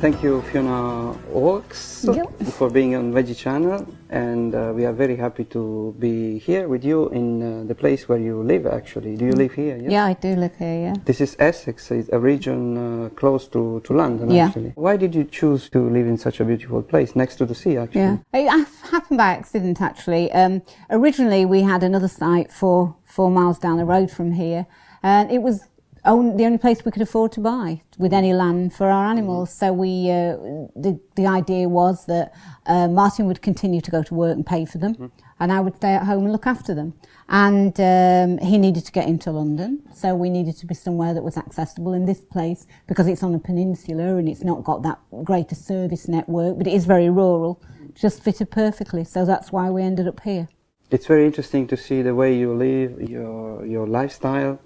Thank you, Fiona Oakes, for being on Veggie channel, and we are very happy to be here with you in the place where you live. Actually, do you live here? Yes? Yeah, I do live here. Yeah. This is Essex, it's a region close to London. Actually, why did you choose to live in such a beautiful place next to the sea? Actually, it happened by accident. Actually, originally we had another site 4 miles down the road from here, and it was the only place we could afford to buy with any land for our animals. So we, the idea was that Martin would continue to go to work and pay for them, and I would stay at home and look after them. And he needed to get into London, so we needed to be somewhere that was accessible. In this place, because it's on a peninsula and it's not got that greater service network, but it is very rural, just fitted perfectly. So that's why we ended up here. It's very interesting to see the way you live, your lifestyle,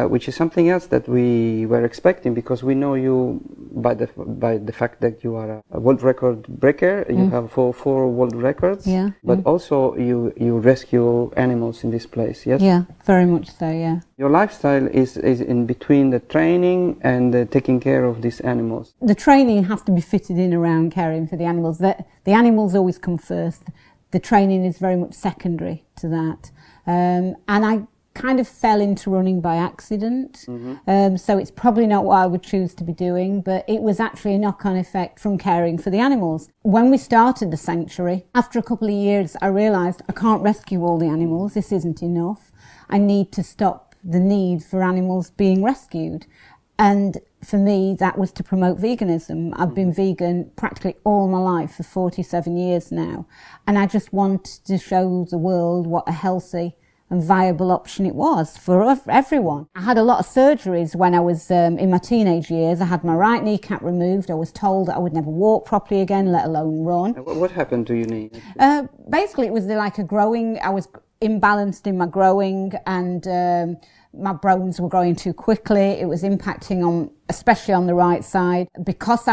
which is something else that we were expecting, because we know you by the fact that you are a world record breaker. You have four world records, but also you rescue animals in this place. Yes. Yeah, very much so. Yeah. Your lifestyle is in between the training and the taking care of these animals. The training has to be fitted in around caring for the animals. The animals always come first. The training is very much secondary to that. And I kind of fell into running by accident. So it's probably not what I would choose to be doing, but it was actually a knock-on effect from caring for the animals. When we started the sanctuary, after a couple of years, I realised I can't rescue all the animals. This isn't enough. I need to stop the need for animals being rescued. And for me, that was to promote veganism. I've been vegan practically all my life for 47 years now. And I just wanted to show the world what a healthy and viable option it was for everyone. I had a lot of surgeries when I was in my teenage years. I had my right kneecap removed. I was told that I would never walk properly again, let alone run. What happened to your knee? Basically, it was like I was imbalanced in my growing, and my bones were growing too quickly. It was impacting especially on the right side. Because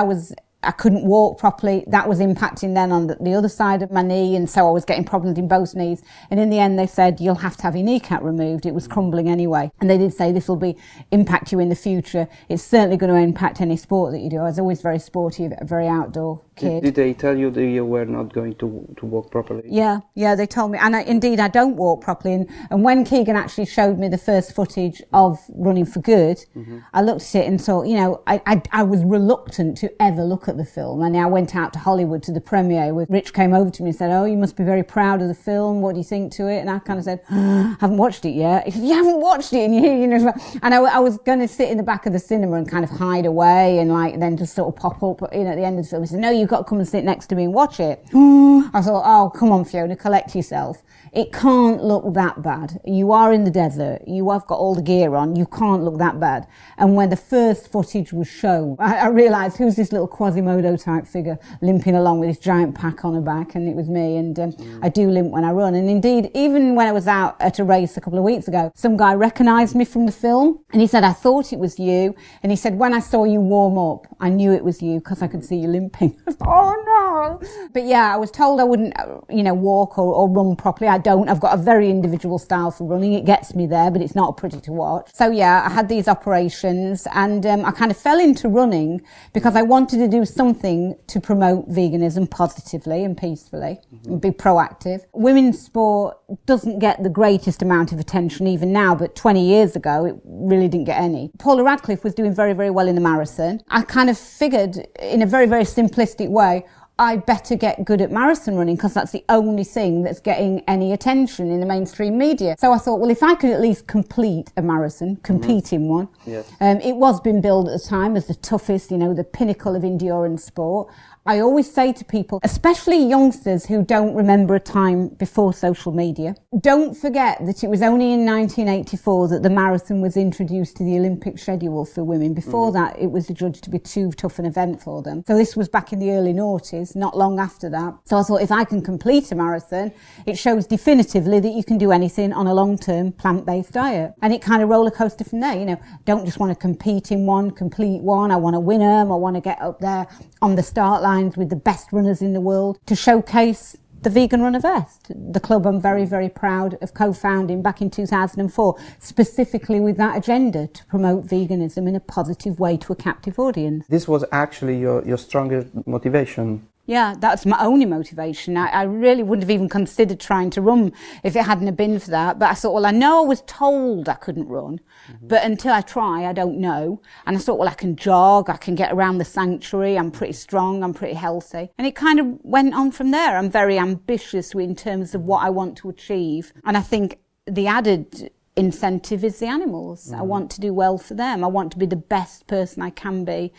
I couldn't walk properly, that was impacting then on the other side of my knee, and so I was getting problems in both knees. And in the end, they said, you'll have to have your kneecap removed. It was crumbling anyway. And they did say, this will impact you in the future. It's certainly going to impact any sport that you do. I was always very sporty, a very outdoor kid. Did they tell you that you were not going to walk properly? Yeah, they told me. And indeed, I don't walk properly. And when Keegan actually showed me the first footage of Running for Good, I looked at it and thought, I was reluctant to ever look at the film. And I went out to Hollywood to the premiere where Rich came over to me and said, oh, you must be very proud of the film. What do you think to it? And I kind of said, I haven't watched it yet. He said, you haven't watched it? And I was going to sit in the back of the cinema and kind of hide away and then just sort of pop up, at the end of the film. He said, no, you've got to come and sit next to me and watch it. I thought, oh, come on, Fiona, collect yourself. It can't look that bad. You are in the desert. You have got all the gear on. You can't look that bad. And when the first footage was shown, I realised who's this little Quasimodo type figure limping along with this giant pack on her back, and it was me. And I do limp when I run. And indeed, even when I was out at a race a couple of weeks ago, some guy recognised me from the film, and he said, I thought it was you. And he said, when I saw you warm up, I knew it was you because I could see you limping. Oh no! But yeah, I was told I wouldn't, walk or run properly. I don't. I've got a very individual style for running. It gets me there, but it's not pretty to watch. So yeah, I had these operations, and I kind of fell into running because I wanted to do something to promote veganism positively and peacefully, and be proactive. Women's sport doesn't get the greatest amount of attention even now, but 20 years ago, it really didn't get any. Paula Radcliffe was doing very, very well in the marathon. I kind of figured in a very, very simplistic way, I better get good at marathon running because that's the only thing that's getting any attention in the mainstream media. So I thought, well, if I could at least complete a marathon, compete in one. Yes. It was being billed at the time as the toughest, the pinnacle of endurance sport. I always say to people, especially youngsters who don't remember a time before social media, don't forget that it was only in 1984 that the marathon was introduced to the Olympic schedule for women. Before that, it was adjudged to be too tough an event for them. So this was back in the early noughties, not long after that. So I thought, if I can complete a marathon, it shows definitively that you can do anything on a long-term plant-based diet. And it kind of roller coaster from there, don't just want to compete in one, complete one. I want to win them. I want to get up there on the start line with the best runners in the world to showcase the Vegan Runner Vest, the club I'm very, very proud of co-founding back in 2004, specifically with that agenda to promote veganism in a positive way to a captive audience. This was actually your strongest motivation. Yeah, that's my only motivation. I really wouldn't have even considered trying to run if it hadn't have been for that. But I thought, well, I know I was told I couldn't run, but until I try, I don't know. And I thought, well, I can jog, I can get around the sanctuary, I'm pretty strong, I'm pretty healthy. And it kind of went on from there. I'm very ambitious in terms of what I want to achieve. And I think the added incentive is the animals. I want to do well for them. I want to be the best person I can be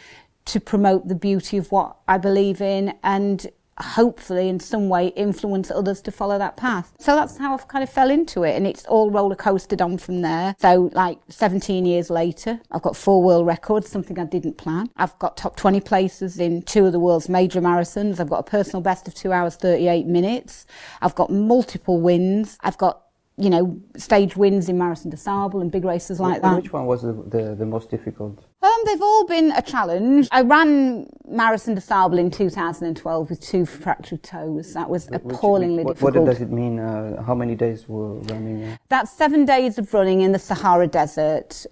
to promote the beauty of what I believe in and hopefully in some way influence others to follow that path. So that's how I kind of fell into it, and it's all roller coastered on from there. So like 17 years later, I've got 4 world records, something I didn't plan. I've got top 20 places in 2 of the world's major marathons. I've got a personal best of 2 hours 38 minutes. I've got multiple wins. I've got, you know, stage wins in Marathon des Sables and big races like that. Which one was the most difficult? They've all been a challenge. I ran Marathon des Sables in 2012 with 2 fractured toes. That was appallingly difficult. What does it mean? How many days were running? That's 7 days of running in the Sahara Desert.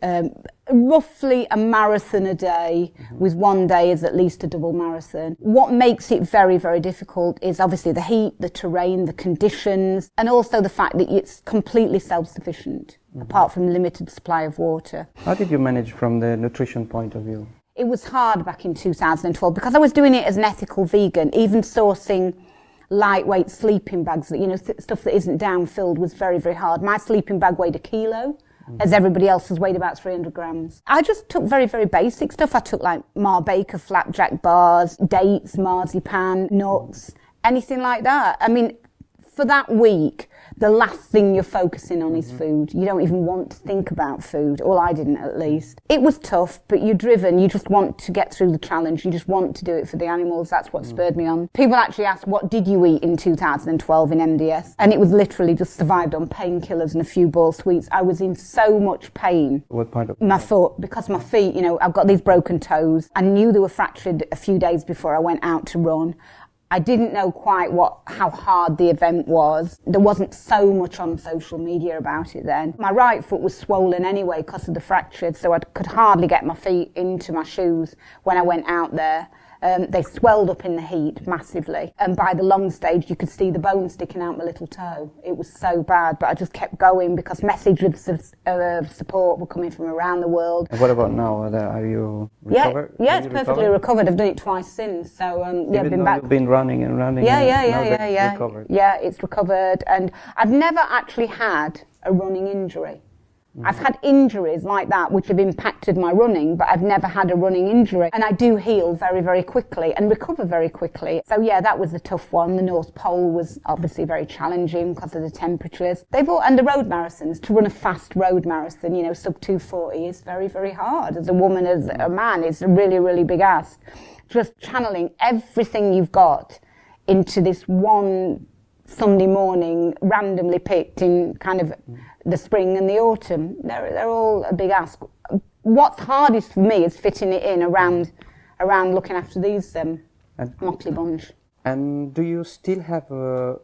Roughly a marathon a day, with 1 day is at least a double marathon. What makes it very, very difficult is obviously the heat, the terrain, the conditions, and also the fact that it's completely self-sufficient, apart from limited supply of water. How did you manage from the nutrition point of view? It was hard back in 2012 because I was doing it as an ethical vegan. Even sourcing lightweight sleeping bags, that, you know, stuff that isn't down-filled was very, very hard. My sleeping bag weighed 1 kilo. As everybody else's weighed about 300 grams. I just took very, very basic stuff. I took like Mar Baker flapjack bars, dates, marzipan, nuts, anything like that. I mean, for that week, the last thing you're focusing on is food. You don't even want to think about food, or I didn't at least. It was tough, but you're driven. You just want to get through the challenge. You just want to do it for the animals. That's what spurred me on. People actually asked, what did you eat in 2012 in MDS? And it was literally just survived on painkillers and a few boiled sweets. I was in so much pain. What part of my foot? Because my feet, you know, I've got these broken toes. I knew they were fractured a few days before I went out to run. I didn't know quite how hard the event was. There wasn't so much on social media about it then. My right foot was swollen anyway because of the fracture, so I could hardly get my feet into my shoes when I went out there. They swelled up in the heat massively, and by the long stage you could see the bone sticking out my little toe. It was so bad, but I just kept going because messages of support were coming from around the world. And what about now? Are you recovered? Yeah, it's perfectly recovered. I've done it twice since, so yeah, I've been back. You've been running and running. Yeah. Recovered. Yeah, it's recovered, and I've never actually had a running injury. I've had injuries like that which have impacted my running, but I've never had a running injury. And I do heal very, very quickly and recover very quickly. So yeah, that was a tough one. The North Pole was obviously very challenging because of the temperatures. And the road marathons, to run a fast road marathon, you know, sub 240 is very, very hard. As a woman, as a man, it's a really, really big ask. Just channeling everything you've got into this one Sunday morning, randomly picked in kind of the spring and the autumn. They're all a big ask. What's hardest for me is fitting it in around looking after these motley bunch. And do you still have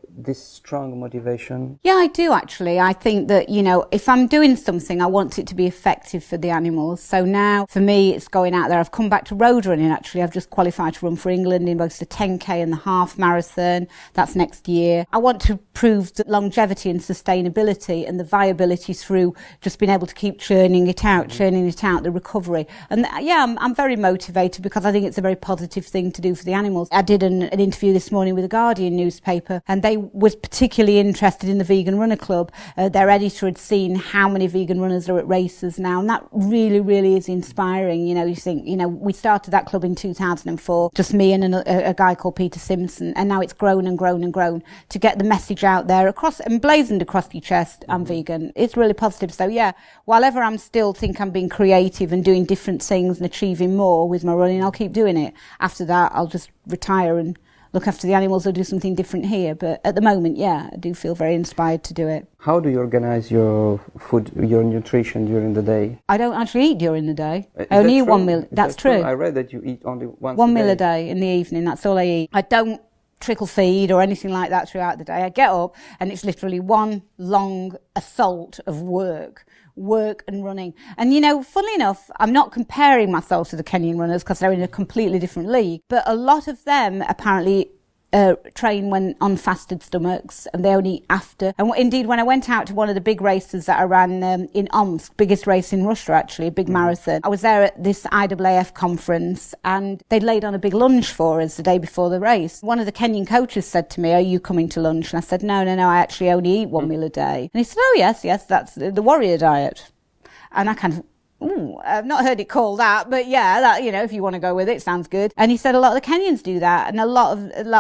this strong motivation? Yeah, I do actually. I think that, you know, if I'm doing something, I want it to be effective for the animals. So now, for me, it's going out there. I've come back to road running actually. I've just qualified to run for England in both the 10K and the half marathon. That's next year. I want to prove the longevity and sustainability and the viability through just being able to keep churning it out, the recovery. And yeah, I'm very motivated because I think it's a very positive thing to do for the animals. I did an interview this morning with the Guardian newspaper, and they was particularly interested in the Vegan Runner Club. Their editor had seen how many vegan runners are at races now, and that really, really is inspiring. You know, you think, you know, we started that club in 2004, just me and a guy called Peter Simpson, and now it's grown and grown and grown to get the message out there across, emblazoned across your chest, I'm vegan. It's really positive. So yeah, while ever I'm still think I'm being creative and doing different things and achieving more with my running, I'll keep doing it. After that, I'll just retire and look after the animals or do something different here. But at the moment, yeah, I do feel very inspired to do it. How do you organize your food, your nutrition during the day? I don't actually eat during the day. I only eat one meal. That's true. I read that you eat only one meal a day in the evening. That's all I eat. I don't trickle feed or anything like that throughout the day. I get up and it's literally one long assault of work and running. And, you know, funnily enough, I'm not comparing myself to the Kenyan runners because they're in a completely different league, but a lot of them apparently train when on fasted stomachs, and they only eat after. And indeed, when I went out to one of the big races that I ran in Omsk, biggest race in Russia actually, a big marathon, I was there at this IAAF conference and they laid on a big lunch for us the day before the race. One of the Kenyan coaches said to me, "Are you coming to lunch?" And I said, no, I actually only eat one meal a day. And he said, "Oh yes, that's the warrior diet." And I kind of, I've not heard it called that, but yeah, that, you know, if you want to go with it, sounds good. And he said a lot of the Kenyans do that, and a lot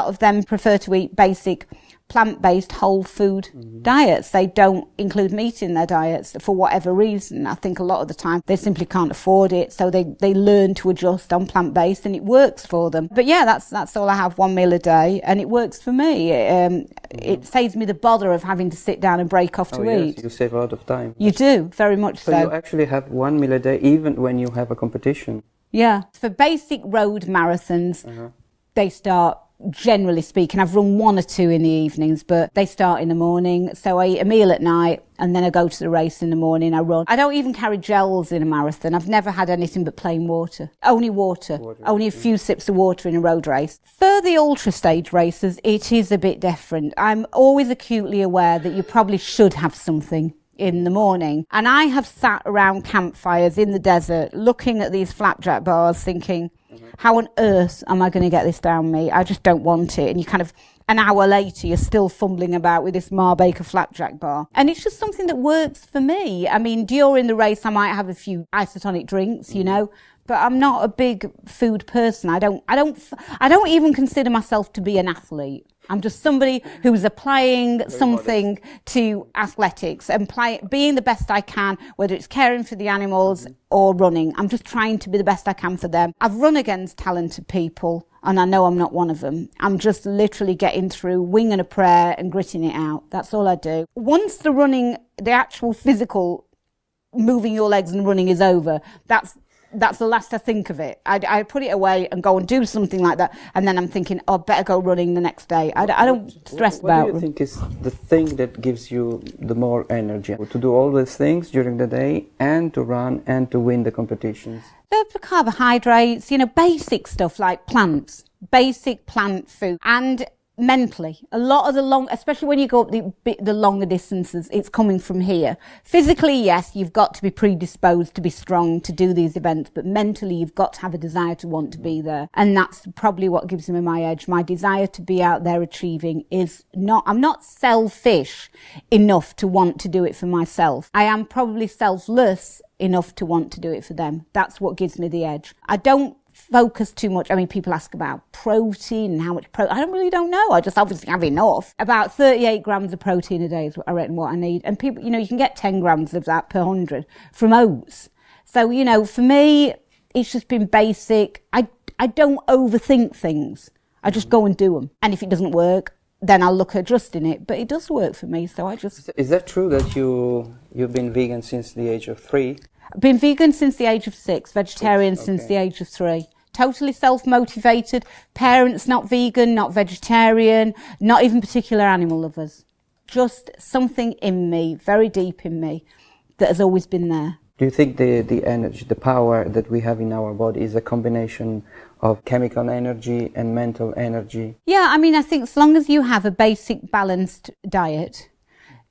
of them prefer to eat basic plant-based whole food diets. They don't include meat in their diets for whatever reason. I think a lot of the time they simply can't afford it, so they learn to adjust on plant-based, and it works for them. But yeah, that's all I have, one meal a day, and it works for me. It saves me the bother of having to sit down and break off to eat. Yes, you save a lot of time. You do, very much so. So you actually have one meal a day even when you have a competition? Yeah. For basic road marathons, they start, generally speaking, I've run one or two in the evenings, but they start in the morning. So I eat a meal at night and then I go to the race in the morning, I run. I don't even carry gels in a marathon. I've never had anything but plain water. Only water. Only a few sips of water in a road race. For the ultra stage races, it is a bit different. I'm always acutely aware that you probably should have something in the morning. And I have sat around campfires in the desert looking at these flapjack bars thinking, how on earth am I going to get this down me? I just don't want it. And you kind of, an hour later, you're still fumbling about with this Marbaker flapjack bar. And it's just something that works for me. I mean, during the race, I might have a few isotonic drinks, you know, but I'm not a big food person. I don't even consider myself to be an athlete. I'm just somebody who's applying something to athletics and being the best I can, whether it's caring for the animals or running. I'm just trying to be the best I can for them. I've run against talented people, and I know I'm not one of them. I'm just literally getting through, winging a prayer and gritting it out. That's all I do. Once the running, the actual physical moving your legs and running is over, that's the last I think of it. I put it away and go and do something like that, and then I'm thinking, oh, better go running the next day. I don't stress about it. What do you think is the thing that gives you the more energy? To do all these things during the day and to run and to win the competitions? The carbohydrates, you know, basic stuff like plants, basic plant food, and mentally, a lot of the especially when you go up the longer distances, it's coming from here. Physically, yes, you've got to be predisposed to be strong to do these events, but mentally, you've got to have a desire to want to be there. And that's probably what gives me my edge. My desire to be out there achieving I'm not selfish enough to want to do it for myself. I am probably selfless enough to want to do it for them. That's what gives me the edge. I don't focus too much. I mean, people ask about protein and how much protein. I don't know. I just obviously have enough. About 38 grams of protein a day is I reckon what I need. And people, you know, you can get 10 grams of that per 100 from oats. So, you know, for me, it's just been basic. I don't overthink things. I just go and do them. And if it doesn't work, then I'll look at adjusting it. But it does work for me, so I just... Is that true that you've been vegan since the age of 3? I've been vegan since the age of 6, vegetarian since the age of 3. Totally self-motivated, parents not vegan, not vegetarian, not even particular animal lovers. Just something in me, very deep in me, that has always been there. Do you think the energy, the power that we have in our body is a combination of chemical energy and mental energy? Yeah, I mean, I think as long as you have a basic balanced diet,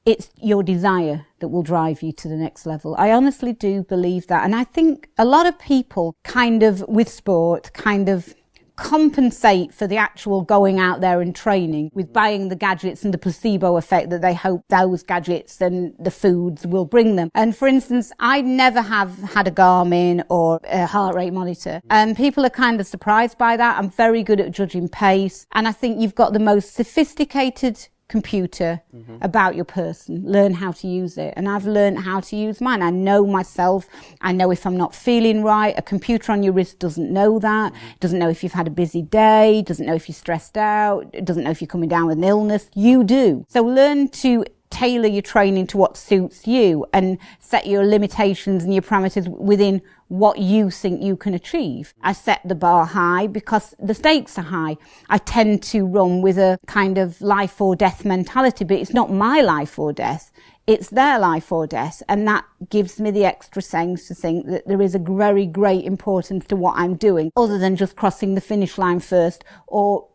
it's your desire that will drive you to the next level. I honestly do believe that. And I think a lot of people kind of, with sport, kind of compensate for the actual going out there and training with buying the gadgets and the placebo effect that they hope those gadgets and the foods will bring them. And for instance, I never have had a Garmin or a heart rate monitor. And people are kind of surprised by that. I'm very good at judging pace. And I think you've got the most sophisticated computer about your person. Learn how to use it. And I've learned how to use mine. I know myself. I know if I'm not feeling right. A computer on your wrist doesn't know that. It doesn't know if you've had a busy day. It doesn't know if you're stressed out. It doesn't know if you're coming down with an illness. You do. So learn to tailor your training to what suits you and set your limitations and your parameters within what you think you can achieve. I set the bar high because the stakes are high. I tend to run with a kind of life or death mentality, but it's not my life or death. It's their life or death. And that gives me the extra sense to think that there is a very great importance to what I'm doing, other than just crossing the finish line first or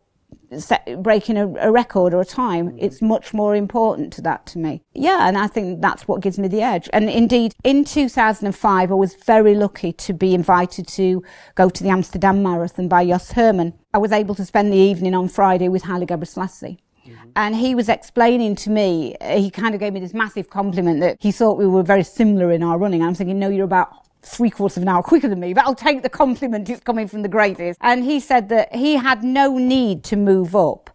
breaking a record or a time. It's much more important to that to me. Yeah, and I think that's what gives me the edge. And indeed, in 2005, I was very lucky to be invited to go to the Amsterdam Marathon by Jos Herman. I was able to spend the evening on Friday with Haile Gebrselassie. And he was explaining to me, he kind of gave me this massive compliment that he thought we were very similar in our running. I'm thinking, no, you're about 3/4 of an hour quicker than me, but I'll take the compliment, it's coming from the greatest. And he said that he had no need to move up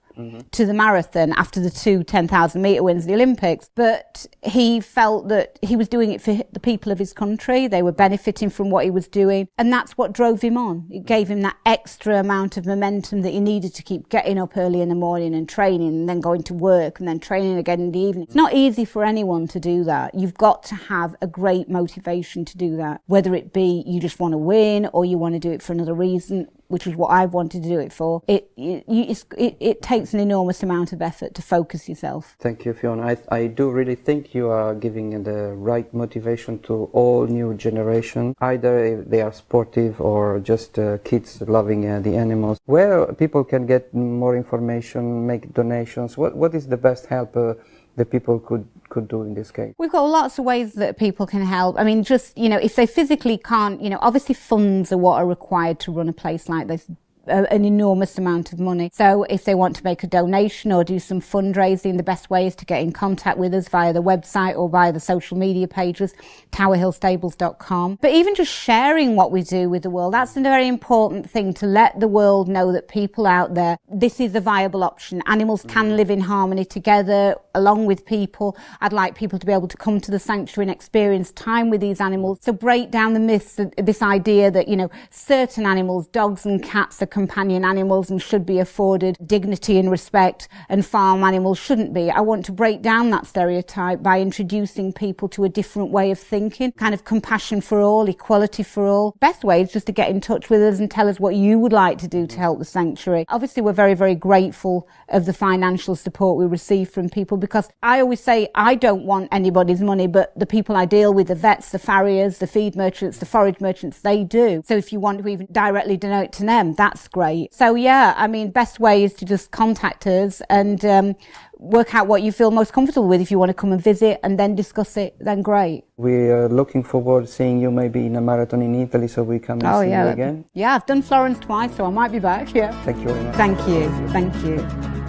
to the marathon after the two 10,000 metre wins at the Olympics, but he felt that he was doing it for the people of his country. They were benefiting from what he was doing, and that's what drove him on. It gave him that extra amount of momentum that he needed to keep getting up early in the morning and training, and then going to work and then training again in the evening. It's not easy for anyone to do that. You've got to have a great motivation to do that, whether it be you just want to win or you want to do it for another reason, which is what I've wanted to do it for. It takes an enormous amount of effort to focus yourself. Thank you, Fiona. I do really think you are giving the right motivation to all new generation, either if they are sportive or just kids loving the animals. Where people can get more information, make donations, what is the best help that people could do in this case? We've got lots of ways that people can help. I mean, just, if they physically can't, obviously funds are what are required to run a place like this. An enormous amount of money. So if they want to make a donation or do some fundraising, the best way is to get in contact with us via the website or via the social media pages, towerhillstables.com. But even just sharing what we do with the world, that's a very important thing, to let the world know that people out there, this is a viable option. Animals can live in harmony together along with people. I'd like people to be able to come to the sanctuary and experience time with these animals. So break down the myths, this idea that, certain animals, dogs and cats, are companion animals and should be afforded dignity and respect, and farm animals shouldn't be. I want to break down that stereotype by introducing people to a different way of thinking, kind of compassion for all, equality for all. Best way is just to get in touch with us and tell us what you would like to do to help the sanctuary. Obviously, we're very, very grateful of the financial support we receive from people, because I always say I don't want anybody's money, but the people I deal with, the vets, the farriers, the feed merchants, the forage merchants, they do. So if you want to even directly donate to them, that's great. So yeah, best way is to just contact us and work out what you feel most comfortable with. If you want to come and visit and then discuss it, then great. We are looking forward to seeing you maybe in a marathon in Italy, so we come and see you again. Yeah, I've done Florence twice, so I might be back. Yeah. Thank you very much. Thank you. Thank you.